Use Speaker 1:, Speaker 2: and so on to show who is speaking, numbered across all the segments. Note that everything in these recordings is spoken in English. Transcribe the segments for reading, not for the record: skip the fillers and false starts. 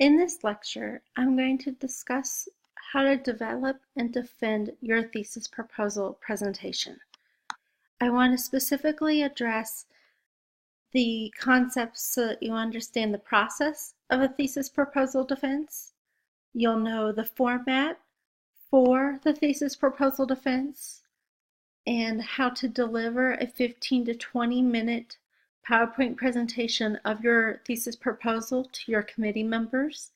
Speaker 1: In this lecture, I'm going to discuss how to develop and defend your thesis proposal presentation. I want to specifically address the concepts so that you understand the process of a thesis proposal defense. You'll know the format for the thesis proposal defense and how to deliver a 15 to 20 minute PowerPoint presentation of your thesis proposal to your committee members,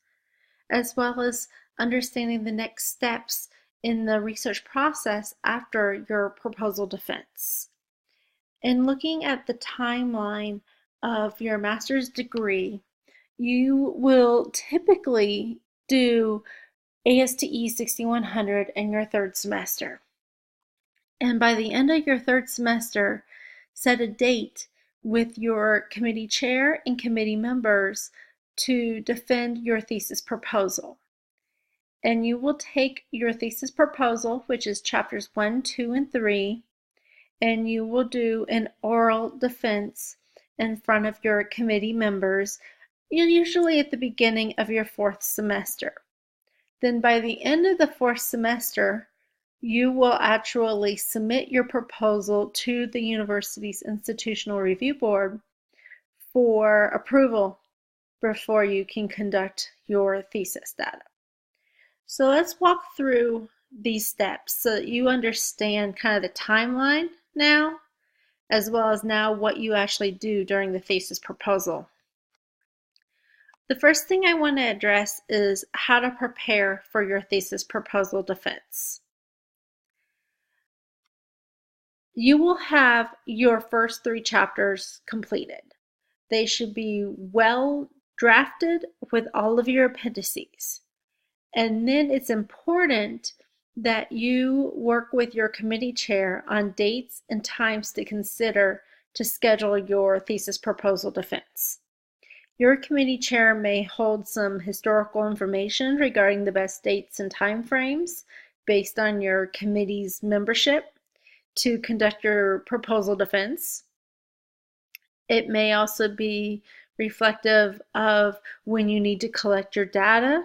Speaker 1: as well as understanding the next steps in the research process after your proposal defense. And looking at the timeline of your master's degree, you will typically do ASTE 6100 in your third semester. And by the end of your third semester, set a date with your committee chair and committee members to defend your thesis proposal. And you will take your thesis proposal, which is chapters 1, 2, and 3, and you will do an oral defense in front of your committee members, usually at the beginning of your fourth semester. Then by the end of the fourth semester, you will actually submit your proposal to the university's Institutional Review Board for approval before you can conduct your thesis data. So let's walk through these steps so that you understand kind of the timeline now, as well as now what you actually do during the thesis proposal. The first thing I want to address is how to prepare for your thesis proposal defense. You will have your first 3 chapters completed. They should be well drafted with all of your appendices. And then it's important that you work with your committee chair on dates and times to consider to schedule your thesis proposal defense. Your committee chair may hold some historical information regarding the best dates and timeframes based on your committee's membership to conduct your proposal defense. It may also be reflective of when you need to collect your data.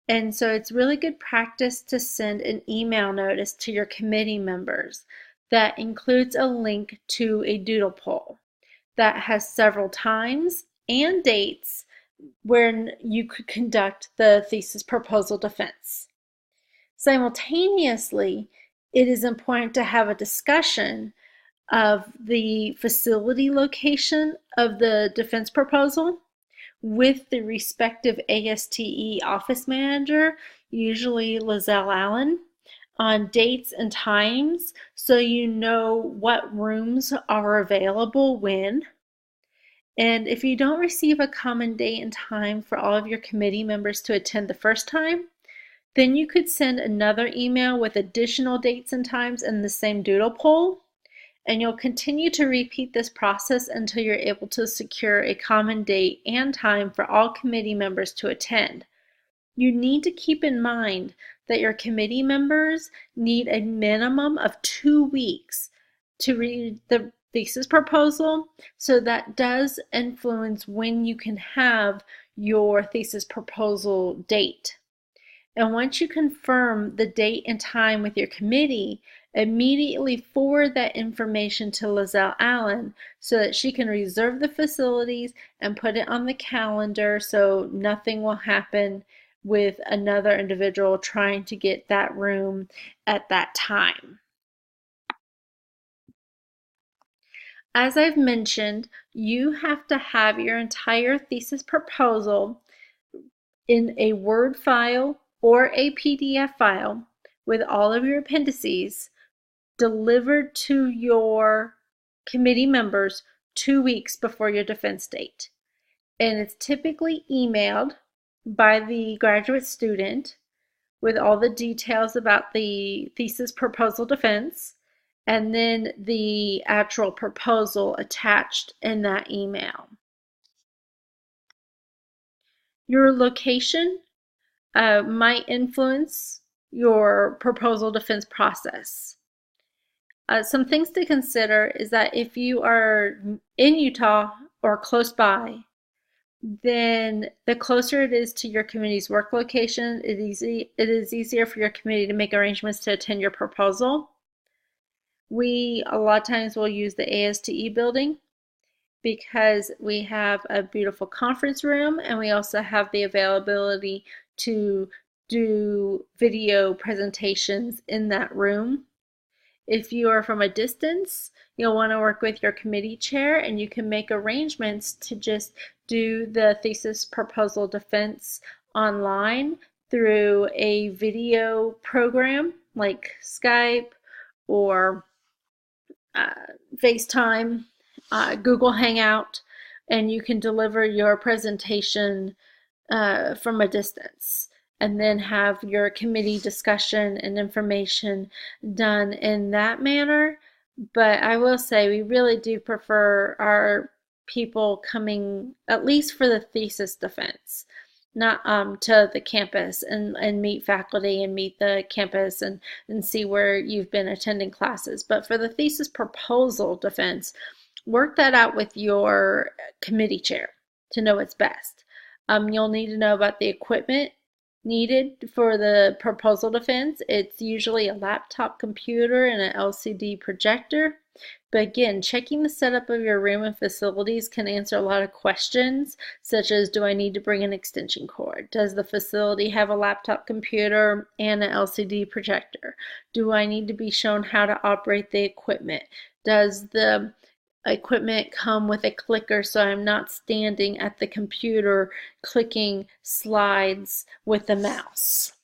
Speaker 1: And so it's really good practice to send an email notice to your committee members that includes a link to a doodle poll that has several times and dates when you could conduct the thesis proposal defense. Simultaneously, it is important to have a discussion of the facility location of the defense proposal with the respective ASTE office manager, usually Lizelle Allen, on dates and times so you know what rooms are available when. And if you don't receive a common date and time for all of your committee members to attend the first time, then you could send another email with additional dates and times in the same doodle poll, and you'll continue to repeat this process until you're able to secure a common date and time for all committee members to attend. You need to keep in mind that your committee members need a minimum of 2 weeks to read the thesis proposal, so that does influence when you can have your thesis proposal date. And once you confirm the date and time with your committee, immediately forward that information to Lizelle Allen so that she can reserve the facilities and put it on the calendar so nothing will happen with another individual trying to get that room at that time. As I've mentioned, you have to have your entire thesis proposal in a Word file or a PDF file with all of your appendices delivered to your committee members 2 weeks before your defense date. And it's typically emailed by the graduate student with all the details about the thesis proposal defense, and then the actual proposal attached in that email. Your location might influence your proposal defense process. Some things to consider is that if you are in Utah or close by, then the closer it is to your committee's work location, it is easier for your committee to make arrangements to attend your proposal. We a lot of times will use the ASTE building because we have a beautiful conference room and we also have the availability to do video presentations in that room. If you are from a distance, you'll want to work with your committee chair and you can make arrangements to just do the thesis proposal defense online through a video program like Skype or FaceTime, Google Hangout, and you can deliver your presentation from a distance and then have your committee discussion and information done in that manner. But I will say we really do prefer our people coming, at least for the thesis defense, not to the campus and meet faculty and meet the campus and see where you've been attending classes. But for the thesis proposal defense, work that out with your committee chair to know what's best. You'll need to know about the equipment needed for the proposal defense. It's usually a laptop computer and an LCD projector. But again, checking the setup of your room and facilities can answer a lot of questions, such as, do I need to bring an extension cord? Does the facility have a laptop computer and an LCD projector? Do I need to be shown how to operate the equipment? Does the equipment come with a clicker so I'm not standing at the computer clicking slides with the mouse?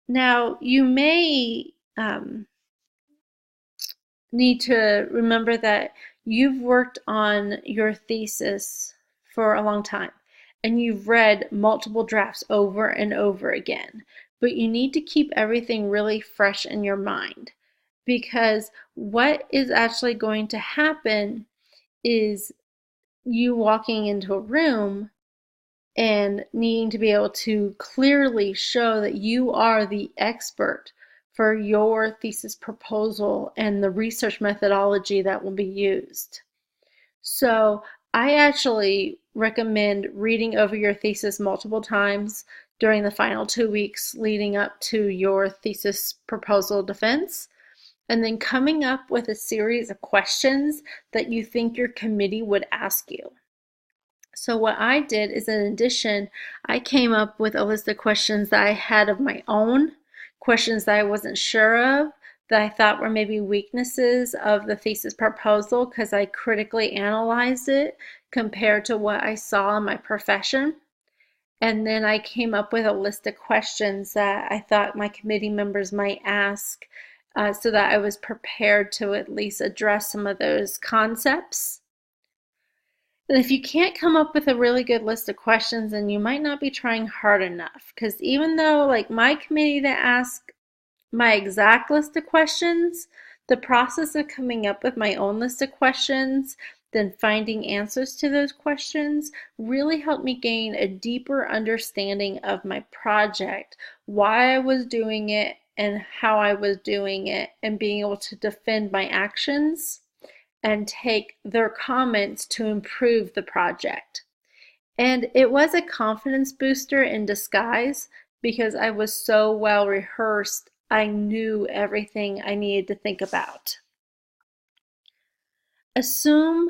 Speaker 1: Now, you may need to remember that you've worked on your thesis for a long time and you've read multiple drafts over and over again, but you need to keep everything really fresh in your mind, because what is actually going to happen is you walking into a room and needing to be able to clearly show that you are the expert for your thesis proposal and the research methodology that will be used. So I actually recommend reading over your thesis multiple times during the final 2 weeks leading up to your thesis proposal defense, and then coming up with a series of questions that you think your committee would ask you. So what I did is, in addition, I came up with a list of questions that I had of my own, questions that I wasn't sure of, that I thought were maybe weaknesses of the thesis proposal because I critically analyzed it compared to what I saw in my profession. And then I came up with a list of questions that I thought my committee members might ask so that I was prepared to at least address some of those concepts. And if you can't come up with a really good list of questions, then you might not be trying hard enough. Because even though, like, my committee to ask my exact list of questions, the process of coming up with my own list of questions, then finding answers to those questions, really helped me gain a deeper understanding of my project, why I was doing it, and how I was doing it, and being able to defend my actions and take their comments to improve the project. And it was a confidence booster in disguise because I was so well rehearsed, I knew everything I needed to think about. Assume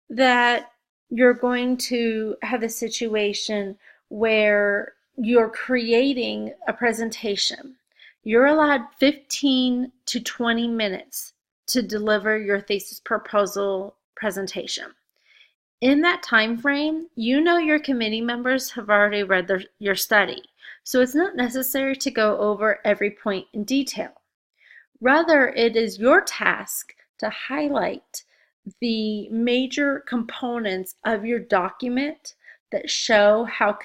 Speaker 1: that you're going to have a situation where you're creating a presentation. You're allowed 15 to 20 minutes to deliver your thesis proposal presentation. In that time frame, you know your committee members have already read your study, so it's not necessary to go over every point in detail. Rather, it is your task to highlight the major components of your document that show how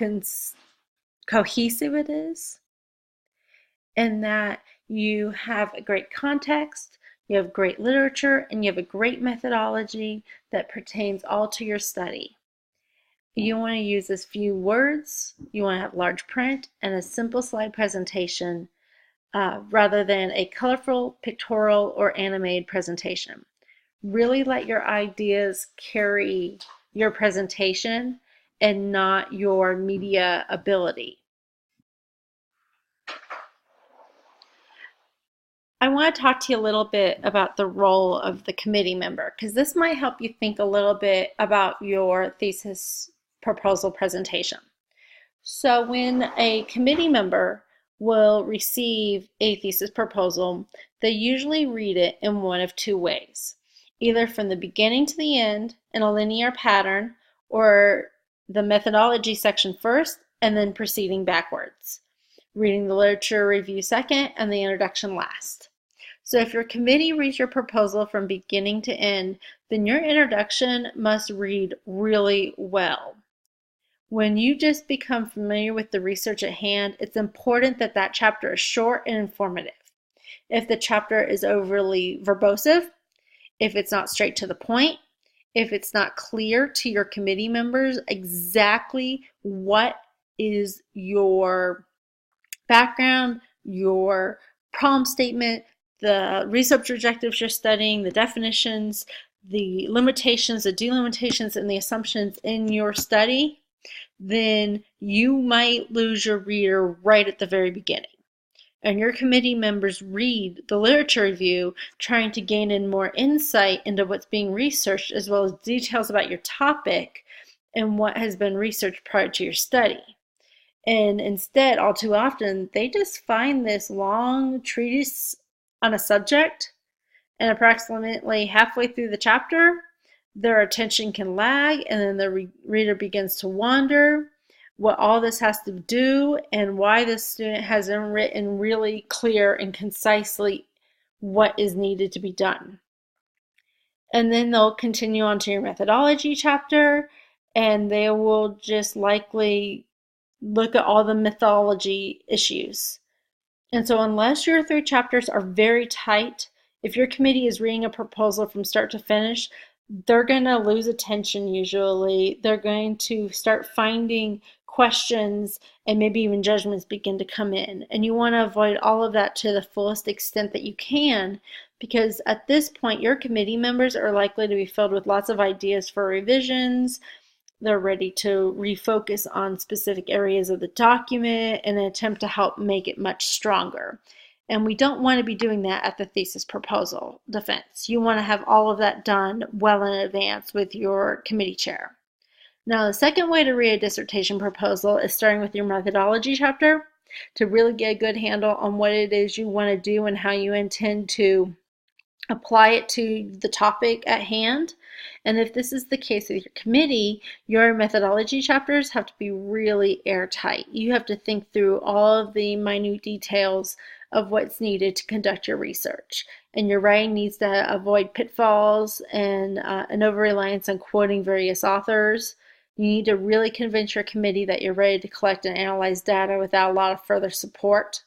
Speaker 1: cohesive it is, and that you have a great context, you have great literature, and you have a great methodology that pertains all to your study. You want to use as few words, you want to have large print, and a simple slide presentation rather than a colorful, pictorial, or animated presentation. Really let your ideas carry your presentation and not your media ability. I want to talk to you a little bit about the role of the committee member, because this might help you think a little bit about your thesis proposal presentation. So when a committee member will receive a thesis proposal, they usually read it in one of two ways, either from the beginning to the end in a linear pattern, or the methodology section first and then proceeding backwards, reading the literature review second and the introduction last. So if your committee reads your proposal from beginning to end, then your introduction must read really well. When you just become familiar with the research at hand, it's important that that chapter is short and informative. If the chapter is overly verbose, if it's not straight to the point, if it's not clear to your committee members exactly what is your background, your problem statement, the research objectives you're studying, the definitions, the limitations, the delimitations, and the assumptions in your study, then you might lose your reader right at the very beginning. And your committee members read the literature review trying to gain in more insight into what's being researched, as well as details about your topic and what has been researched prior to your study. And instead, all too often, they just find this long treatise on a subject, and approximately halfway through the chapter, their attention can lag, and then the reader begins to wonder what all this has to do and why the student hasn't written really clear and concisely what is needed to be done. And then they'll continue on to your methodology chapter, and they will just likely look at all the methodology issues. And so unless your 3 chapters are very tight, if your committee is reading a proposal from start to finish, they're going to lose attention usually. They're going to start finding questions and maybe even judgments begin to come in. And you want to avoid all of that to the fullest extent that you can, because at this point your committee members are likely to be filled with lots of ideas for revisions. They're ready to refocus on specific areas of the document in an attempt to help make it much stronger. And we don't want to be doing that at the thesis proposal defense. You want to have all of that done well in advance with your committee chair. Now, the second way to read a dissertation proposal is starting with your methodology chapter to really get a good handle on what it is you want to do and how you intend to apply it to the topic at hand. And if this is the case with your committee, your methodology chapters have to be really airtight. You have to think through all of the minute details of what's needed to conduct your research. And your writing needs to avoid pitfalls and an over-reliance on quoting various authors. You need to really convince your committee that you're ready to collect and analyze data without a lot of further support.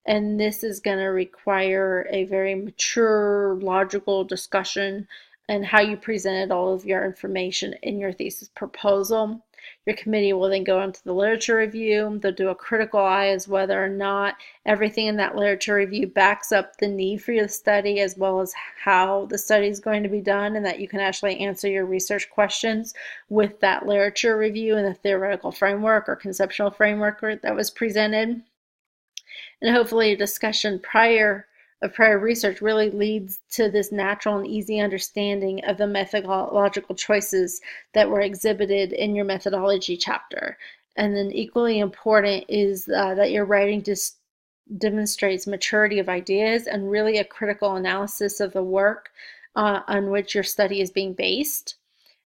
Speaker 1: And this is going to require a very mature, logical discussion and how you presented all of your information in your thesis proposal. Your committee will then go into the literature review. They'll do a critical eye as whether or not everything in that literature review backs up the need for your study, as well as how the study is going to be done, and that you can actually answer your research questions with that literature review and the theoretical framework or conceptual framework that was presented. And hopefully a discussion of prior research really leads to this natural and easy understanding of the methodological choices that were exhibited in your methodology chapter. And then equally important is that your writing just demonstrates maturity of ideas and really a critical analysis of the work on which your study is being based.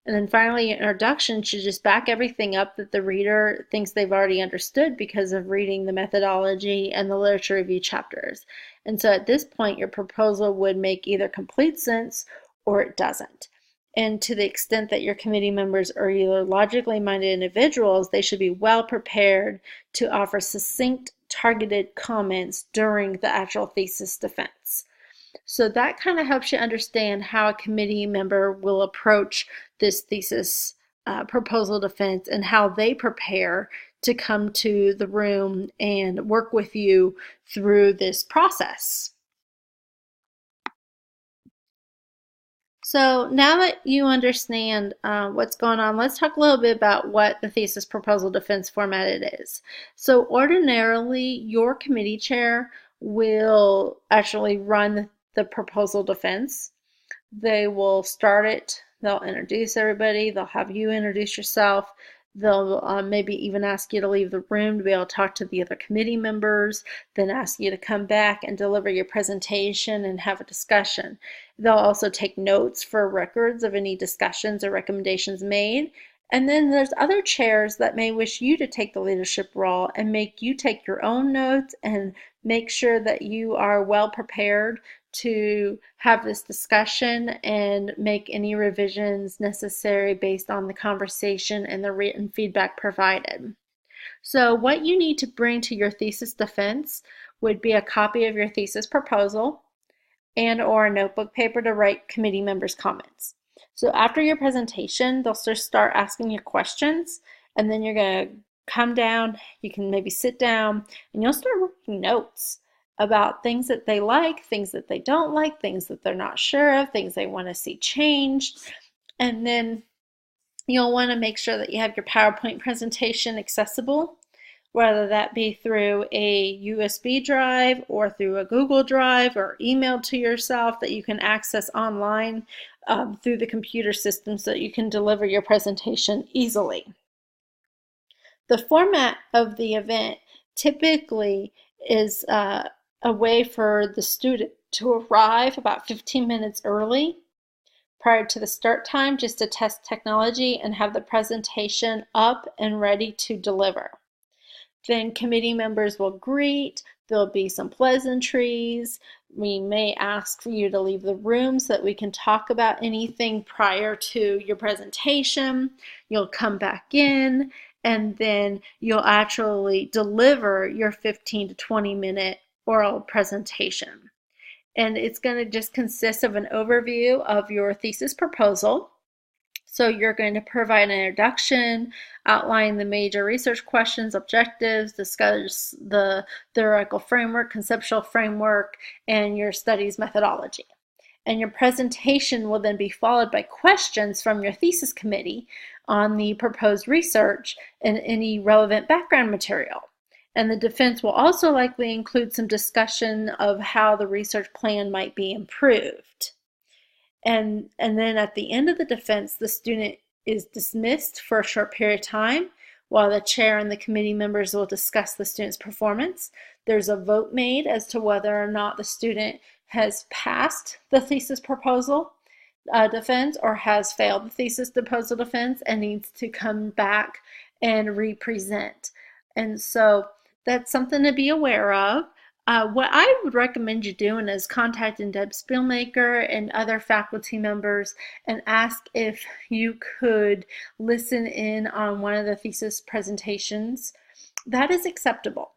Speaker 1: And then finally, your introduction should just back everything up that the reader thinks they've already understood because of reading the methodology and the literature review chapters. And so at this point, your proposal would make either complete sense or it doesn't. And to the extent that your committee members are either logically minded individuals, they should be well prepared to offer succinct, targeted comments during the actual thesis defense. So that kind of helps you understand how a committee member will approach this thesis proposal defense and how they prepare to come to the room and work with you through this process. So now that you understand what's going on, let's talk a little bit about what the thesis proposal defense format it is. So ordinarily, your committee chair will actually run the proposal defense. They will start it, they'll introduce everybody, they'll have you introduce yourself, they'll maybe even ask you to leave the room to be able to talk to the other committee members, then ask you to come back and deliver your presentation and have a discussion. They'll also take notes for records of any discussions or recommendations made. And then there's other chairs that may wish you to take the leadership role and make you take your own notes and make sure that you are well prepared to have this discussion and make any revisions necessary based on the conversation and the written feedback provided. So what you need to bring to your thesis defense would be a copy of your thesis proposal and or a notebook paper to write committee members' comments. So after your presentation, they'll start asking you questions, and then you're going to come down, you can maybe sit down, and you'll start writing notes about things that they like, things that they don't like, things that they're not sure of, things they want to see changed. And then you'll want to make sure that you have your PowerPoint presentation accessible, whether that be through a USB drive or through a Google Drive or emailed to yourself that you can access online through the computer system so that you can deliver your presentation easily. The format of the event typically is a way for the student to arrive about 15 minutes early prior to the start time just to test technology and have the presentation up and ready to deliver. Then committee members will greet, there'll be some pleasantries, we may ask for you to leave the room so that we can talk about anything prior to your presentation. You'll come back in and then you'll actually deliver your 15 to 20 minute oral presentation. And it's going to just consist of an overview of your thesis proposal. So you're going to provide an introduction, outline the major research questions, objectives, discuss the theoretical framework, conceptual framework, and your studies methodology. And your presentation will then be followed by questions from your thesis committee on the proposed research and any relevant background material. And the defense will also likely include some discussion of how the research plan might be improved. And then at the end of the defense, the student is dismissed for a short period of time while the chair and the committee members will discuss the student's performance. There's a vote made as to whether or not the student has passed the thesis proposal defense or has failed the thesis proposal defense and needs to come back and represent. And so that's something to be aware of. What I would recommend you doing is contacting Deb Spielmaker and other faculty members and ask if you could listen in on one of the thesis presentations. That is acceptable.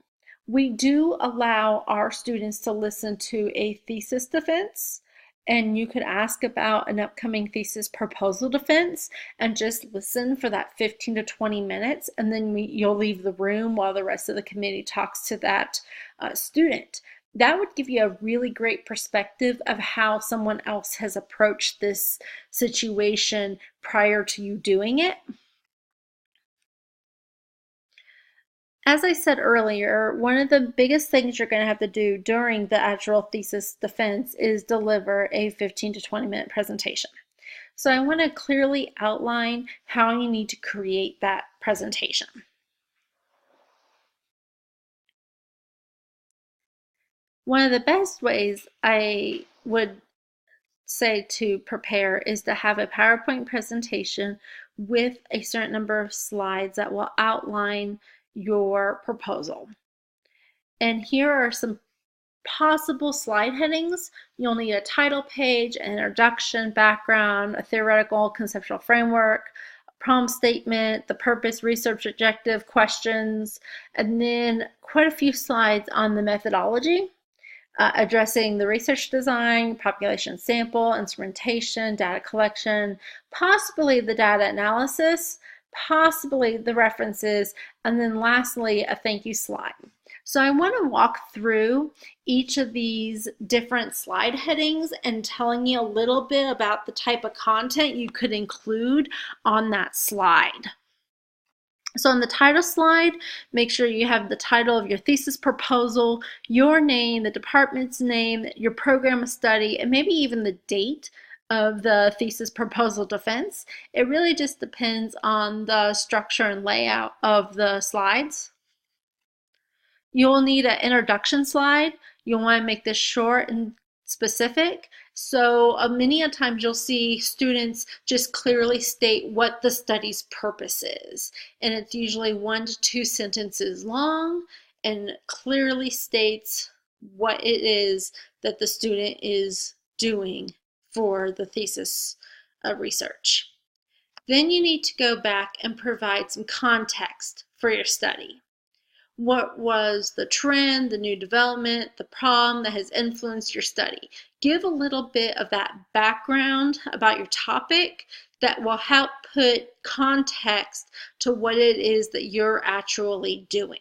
Speaker 1: We do allow our students to listen to a thesis defense, and you could ask about an upcoming thesis proposal defense and just listen for that 15 to 20 minutes, and then you'll leave the room while the rest of the committee talks to that student. That would give you a really great perspective of how someone else has approached this situation prior to you doing it. As I said earlier, one of the biggest things you're going to have to do during the actual thesis defense is deliver a 15 to 20 minute presentation. So I want to clearly outline how you need to create that presentation. One of the best ways I would say to prepare is to have a PowerPoint presentation with a certain number of slides that will outline your proposal. And here are some possible slide headings. You'll need a title page, an introduction, background, a theoretical conceptual framework, a problem statement, the purpose, research objective, questions, and then quite a few slides on the methodology, addressing the research design, population sample, instrumentation, data collection, possibly the data analysis, possibly the references, and then lastly, a thank you slide. So I want to walk through each of these different slide headings and telling you a little bit about the type of content you could include on that slide. So on the title slide, make sure you have the title of your thesis proposal, your name, the department's name, your program of study, and maybe even the date of the thesis proposal defense. It really just depends on the structure and layout of the slides. You'll need an introduction slide. You'll want to make this short and specific. So many a times you'll see students just clearly state what the study's purpose is. And it's usually 1 to 2 sentences long and clearly states what it is that the student is doing for the thesis research. Then you need to go back and provide some context for your study. What was the trend, the new development, the problem that has influenced your study? Give a little bit of that background about your topic that will help put context to what it is that you're actually doing.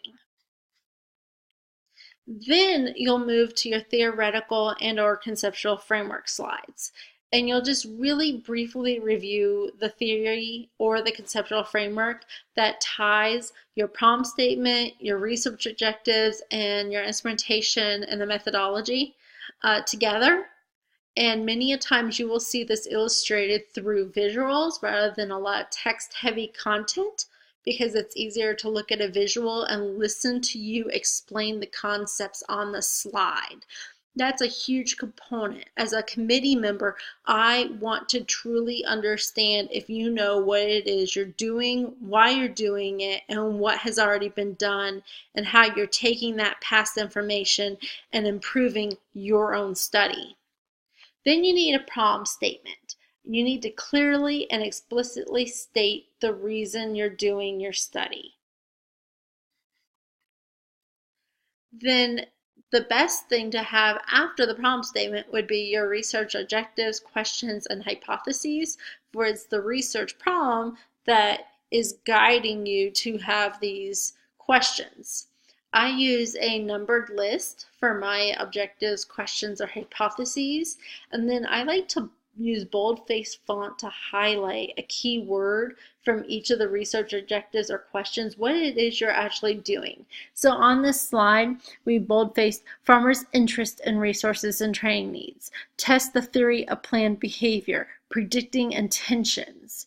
Speaker 1: Then you'll move to your theoretical and/or conceptual framework slides. And you'll just really briefly review the theory or the conceptual framework that ties your problem statement, your research objectives, and your instrumentation and the methodology together. And many a times you will see this illustrated through visuals rather than a lot of text-heavy content, because it's easier to look at a visual and listen to you explain the concepts on the slide. That's a huge component. As a committee member, I want to truly understand if you know what it is you're doing, why you're doing it, and what has already been done, and how you're taking that past information and improving your own study. Then you need a problem statement. You need to clearly and explicitly state the reason you're doing your study. Then the best thing to have after the problem statement would be your research objectives, questions, and hypotheses, where it's the research problem that is guiding you to have these questions. I use a numbered list for my objectives, questions, or hypotheses, and then I like to use boldface font to highlight a key word from each of the research objectives or questions, what it is you're actually doing. So on this slide, we boldfaced farmers' interest in resources and training needs, test the theory of planned behavior, predicting intentions.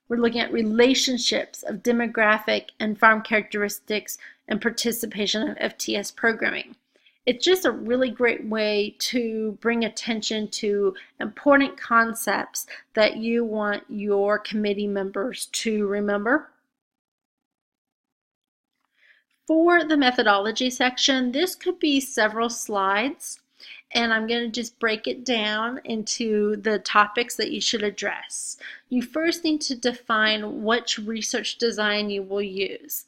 Speaker 1: We're looking at relationships of demographic and farm characteristics and participation of FTS programming. It's just a really great way to bring attention to important concepts that you want your committee members to remember. For the methodology section, this could be several slides, and I'm going to just break it down into the topics that you should address. You first need to define which research design you will use.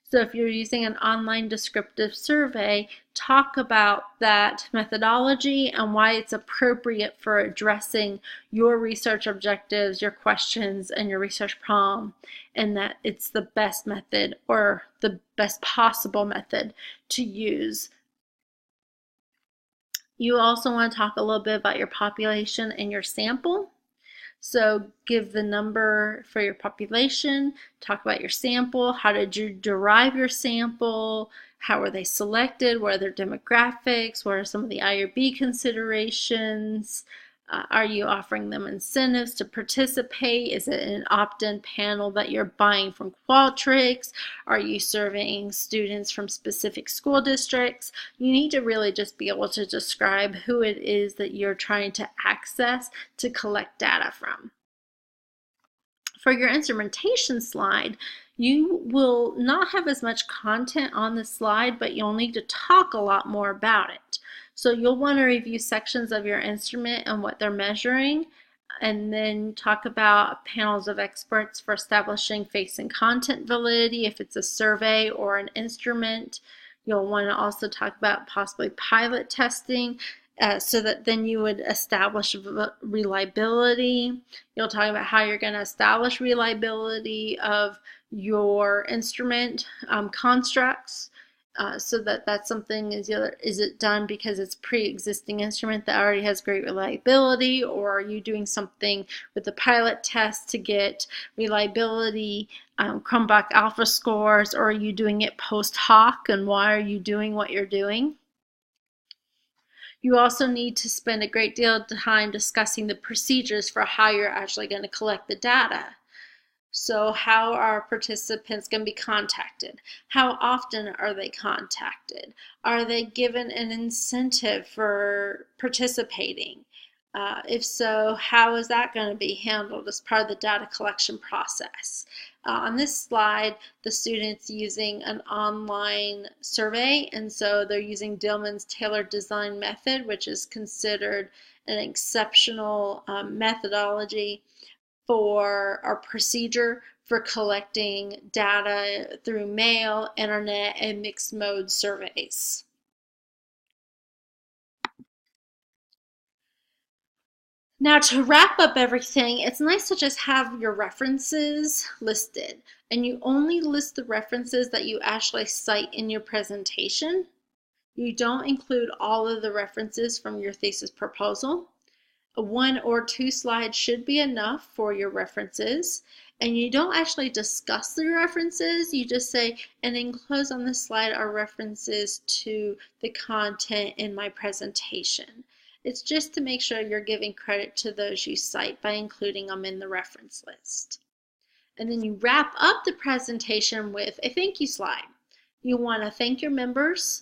Speaker 1: So if you're using an online descriptive survey, talk about that methodology and why it's appropriate for addressing your research objectives, your questions, and your research problem, and that it's the best method or the best possible method to use. You also want to talk a little bit about your population and your sample. So give the number for your population, talk about your sample, how did you derive your sample, how were they selected, what are their demographics, what are some of the I or B considerations, are you offering them incentives to participate, is it an opt-in panel that you're buying from Qualtrics, are you surveying students from specific school districts? You need to really just be able to describe who it is that you're trying to access to collect data from. For your instrumentation slide, you will not have as much content on the slide, but you'll need to talk a lot more about it. So you'll want to review sections of your instrument and what they're measuring, and then talk about panels of experts for establishing face and content validity if it's a survey or an instrument. You'll want to also talk about possibly pilot testing, so that then you would establish reliability. You'll talk about how you're going to establish reliability of your instrument constructs, so that's something. Is it done because it's pre-existing instrument that already has great reliability, or are you doing something with the pilot test to get reliability Chromebook alpha scores, or are you doing it post hoc, and why are you doing what you're doing? You also need to spend a great deal of time discussing the procedures for how you're actually going to collect the data. So how are participants going to be contacted? How often are they contacted? Are they given an incentive for participating? If so, how is that going to be handled as part of the data collection process? On this slide, the student's using an online survey, and so they're using Dillman's tailored design method, which is considered an exceptional methodology for our procedure for collecting data through mail, internet, and mixed mode surveys. Now, to wrap up everything, it's nice to just have your references listed, and you only list the references that you actually cite in your presentation. You don't include all of the references from your thesis proposal. 1 or 2 slides should be enough for your references, and you don't actually discuss the references. You just say, and enclosed on this slide are references to the content in my presentation. It's just to make sure you're giving credit to those you cite by including them in the reference list. And then you wrap up the presentation with a thank you slide. You want to thank your members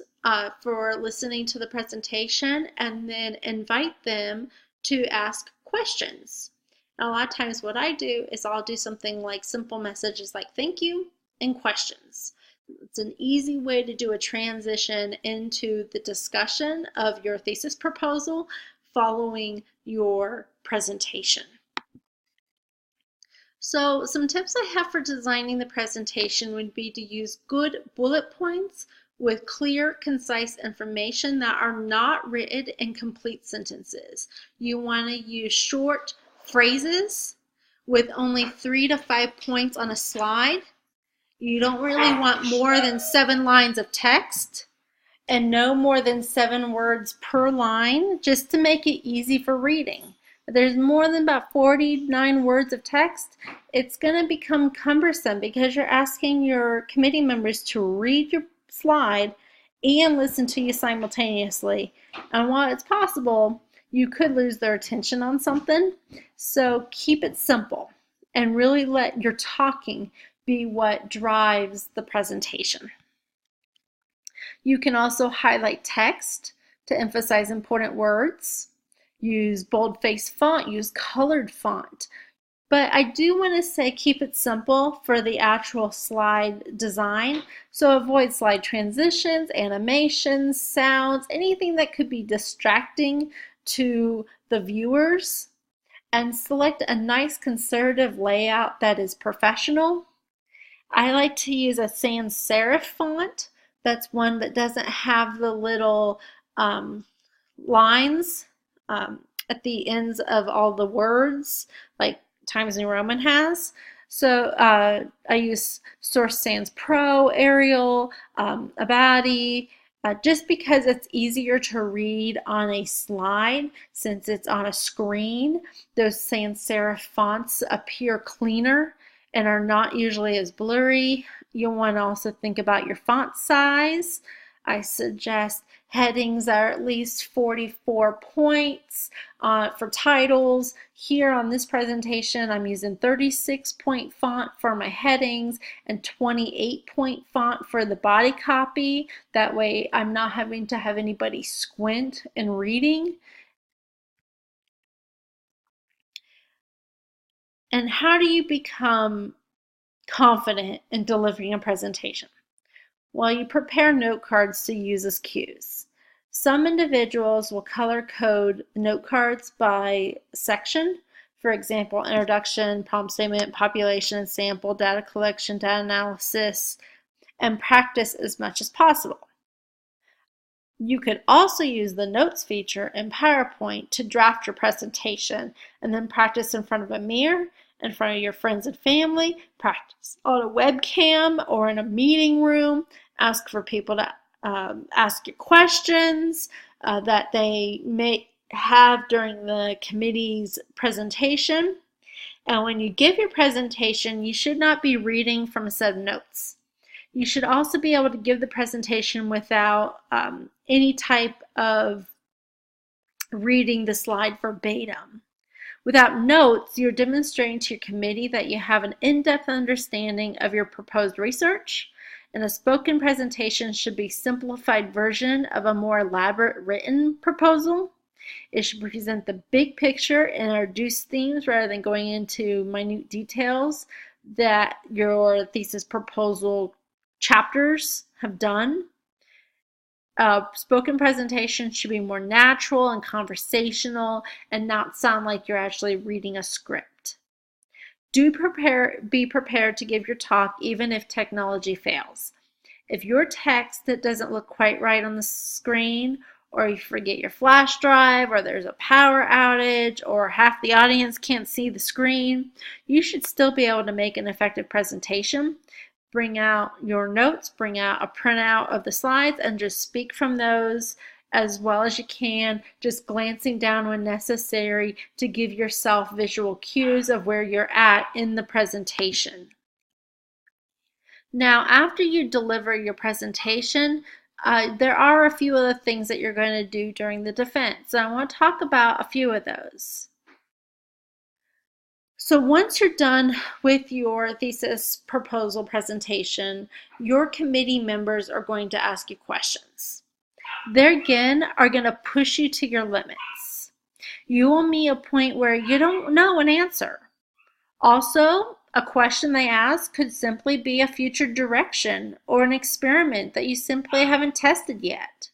Speaker 1: for listening to the presentation, and then invite them to ask questions. Now, a lot of times what I do is I'll do something like simple messages like thank you and questions. It's an easy way to do a transition into the discussion of your thesis proposal following your presentation. So some tips I have for designing the presentation would be to use good bullet points with clear, concise information that are not written in complete sentences. You want to use short phrases with only 3 to 5 points on a slide. You don't really want more than 7 lines of text, and no more than 7 words per line, just to make it easy for reading. If there's more than about 49 words of text, it's going to become cumbersome because you're asking your committee members to read your slide and listen to you simultaneously. And while it's possible, you could lose their attention on something. So keep it simple and really let your talking be what drives the presentation. You can also highlight text to emphasize important words. Use boldface font, use colored font. But I do want to say keep it simple for the actual slide design. So avoid slide transitions, animations, sounds, anything that could be distracting to the viewers. And select a nice conservative layout that is professional. I like to use a sans serif font. That's one that doesn't have the little lines at the ends of all the words like Times New Roman has. So I use Source Sans Pro, Arial, Abadi, just because it's easier to read on a slide since it's on a screen. Those sans serif fonts appear cleaner and are not usually as blurry. You'll want to also think about your font size. I suggest headings are at least 44 points for titles. Here on this presentation, I'm using 36-point font for my headings and 28-point font for the body copy. That way I'm not having to have anybody squint in reading. And how do you become confident in delivering a presentation? Well, you prepare note cards to use as cues. Some individuals will color code note cards by section. For example, introduction, problem statement, population, sample, data collection, data analysis, and practice as much as possible. You could also use the notes feature in PowerPoint to draft your presentation and then practice in front of a mirror, in front of your friends and family, practice on a webcam or in a meeting room. Ask for people to ask you questions that they may have during the committee's presentation. And when you give your presentation, you should not be reading from a set of notes. You should also be able to give the presentation without any type of reading the slide verbatim. Without notes, you're demonstrating to your committee that you have an in-depth understanding of your proposed research, and a spoken presentation should be a simplified version of a more elaborate written proposal. It should present the big picture and introduce themes rather than going into minute details that your thesis proposal chapters have done. Spoken presentation should be more natural and conversational and not sound like you're actually reading a script. Be prepared to give your talk even if technology fails. If your text that doesn't look quite right on the screen, or you forget your flash drive, or there's a power outage, or half the audience can't see the screen, you should still be able to make an effective presentation. Bring out your notes, bring out a printout of the slides, and just speak from those as well as you can, just glancing down when necessary to give yourself visual cues of where you're at in the presentation. Now, after you deliver your presentation, there are a few other things that you're going to do during the defense. So I want to talk about a few of those. So once you're done with your thesis proposal presentation, your committee members are going to ask you questions. They again are going to push you to your limits. You will meet a point where you don't know an answer. Also, a question they ask could simply be a future direction or an experiment that you simply haven't tested yet.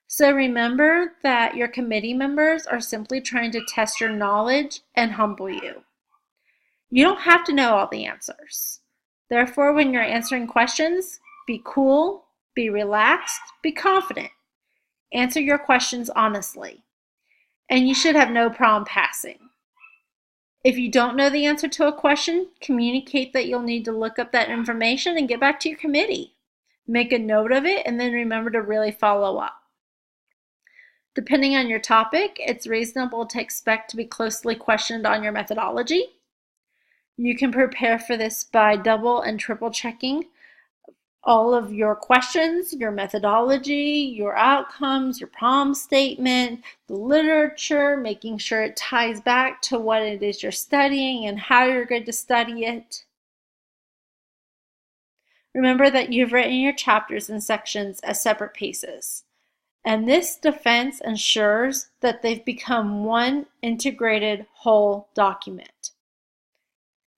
Speaker 1: So remember that your committee members are simply trying to test your knowledge and humble you. You don't have to know all the answers. Therefore, when you're answering questions, be cool, be relaxed, be confident. Answer your questions honestly. And you should have no problem passing. If you don't know the answer to a question, communicate that you'll need to look up that information and get back to your committee. Make a note of it and then remember to really follow up. Depending on your topic, it's reasonable to expect to be closely questioned on your methodology. You can prepare for this by double and triple checking all of your questions, your methodology, your outcomes, your problem statement, the literature, making sure it ties back to what it is you're studying and how you're going to study it. Remember that you've written your chapters and sections as separate pieces, and this defense ensures that they've become one integrated whole document.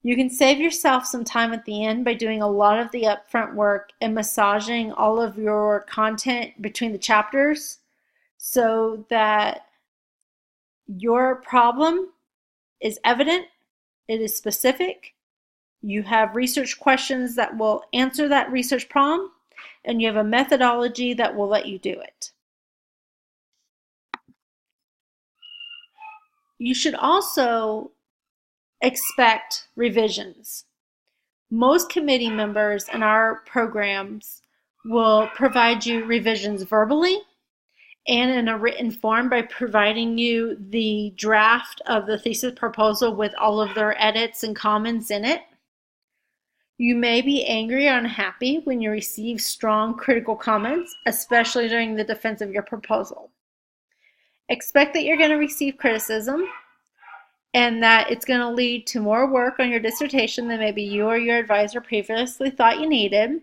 Speaker 1: You can save yourself some time at the end by doing a lot of the upfront work and massaging all of your content between the chapters so that your problem is evident, it is specific, you have research questions that will answer that research problem, and you have a methodology that will let you do it. You should also expect revisions. Most committee members in our programs will provide you revisions verbally and in a written form by providing you the draft of the thesis proposal with all of their edits and comments in it. You may be angry or unhappy when you receive strong critical comments, especially during the defense of your proposal. Expect that you're going to receive criticism and that it's going to lead to more work on your dissertation than maybe you or your advisor previously thought you needed.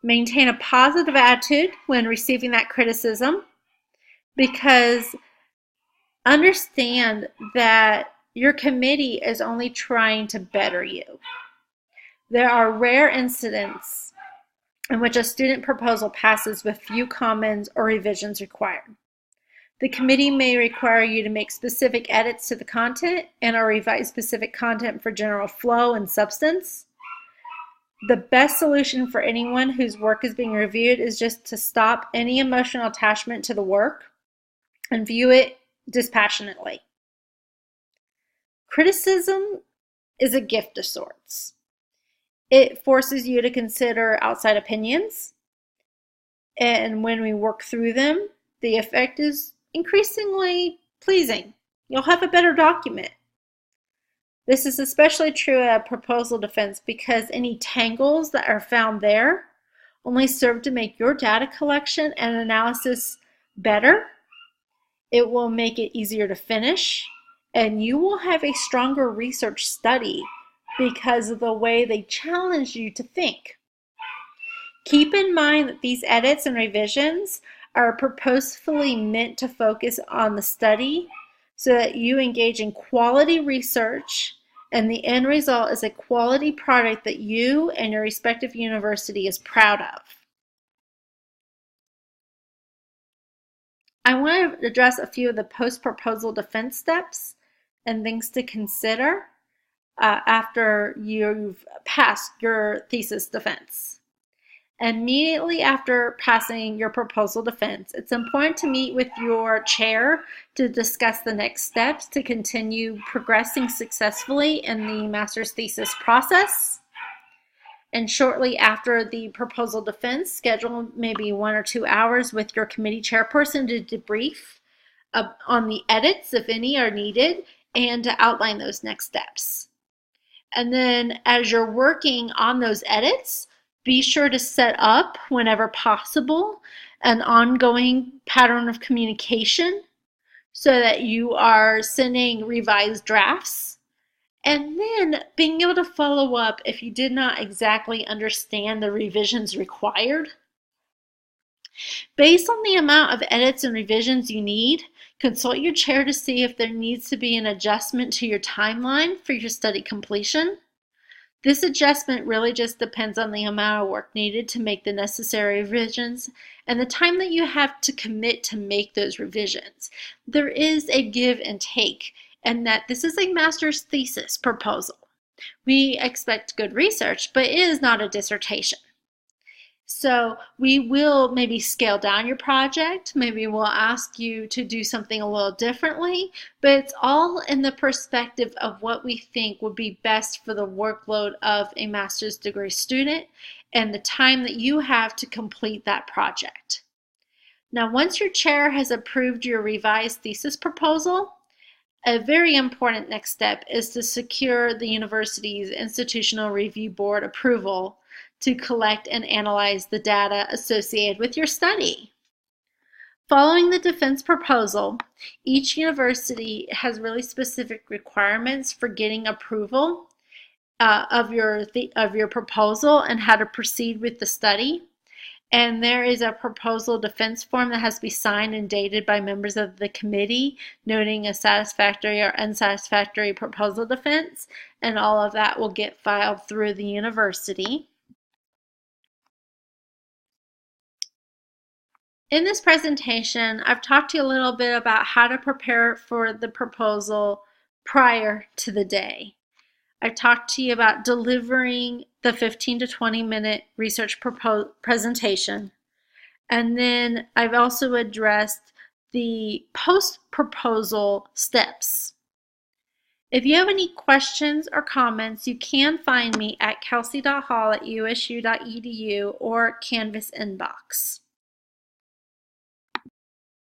Speaker 1: Maintain a positive attitude when receiving that criticism, because understand that your committee is only trying to better you. There are rare incidents in which a student proposal passes with few comments or revisions required. The committee may require you to make specific edits to the content and or revise specific content for general flow and substance. The best solution for anyone whose work is being reviewed is just to stop any emotional attachment to the work and view it dispassionately. Criticism is a gift of sorts. It forces you to consider outside opinions, and when we work through them, the effect is increasingly pleasing. You'll have a better document. This is especially true at proposal defense because any tangles that are found there only serve to make your data collection and analysis better. It will make it easier to finish, and you will have a stronger research study because of the way they challenge you to think. Keep in mind that these edits and revisions are purposefully meant to focus on the study so that you engage in quality research and the end result is a quality product that you and your respective university is proud of. I want to address a few of the post-proposal defense steps and things to consider after you've passed your thesis defense. Immediately after passing your proposal defense, it's important to meet with your chair to discuss the next steps to continue progressing successfully in the master's thesis process. And shortly after the proposal defense, schedule maybe 1 or 2 hours with your committee chairperson to debrief on the edits, if any are needed, and to outline those next steps. And then as you're working on those edits, be sure to set up, whenever possible, an ongoing pattern of communication so that you are sending revised drafts. And then being able to follow up if you did not exactly understand the revisions required. Based on the amount of edits and revisions you need, consult your chair to see if there needs to be an adjustment to your timeline for your study completion. This adjustment really just depends on the amount of work needed to make the necessary revisions and the time that you have to commit to make those revisions. There is a give and take, and that this is a master's thesis proposal. We expect good research, but it is not a dissertation. So we will maybe scale down your project, maybe we'll ask you to do something a little differently, but it's all in the perspective of what we think would be best for the workload of a master's degree student and the time that you have to complete that project. Now, once your chair has approved your revised thesis proposal, a very important next step is to secure the university's Institutional Review Board approval to collect and analyze the data associated with your study. Following the defense proposal, each university has really specific requirements for getting approval of your proposal and how to proceed with the study. And there is a proposal defense form that has to be signed and dated by members of the committee, noting a satisfactory or unsatisfactory proposal defense, and all of that will get filed through the university. In this presentation, I've talked to you a little bit about how to prepare for the proposal prior to the day. I've talked to you about delivering the 15 to 20 minute research presentation. And then I've also addressed the post-proposal steps. If you have any questions or comments, you can find me at kelsey.hall@usu.edu or Canvas inbox.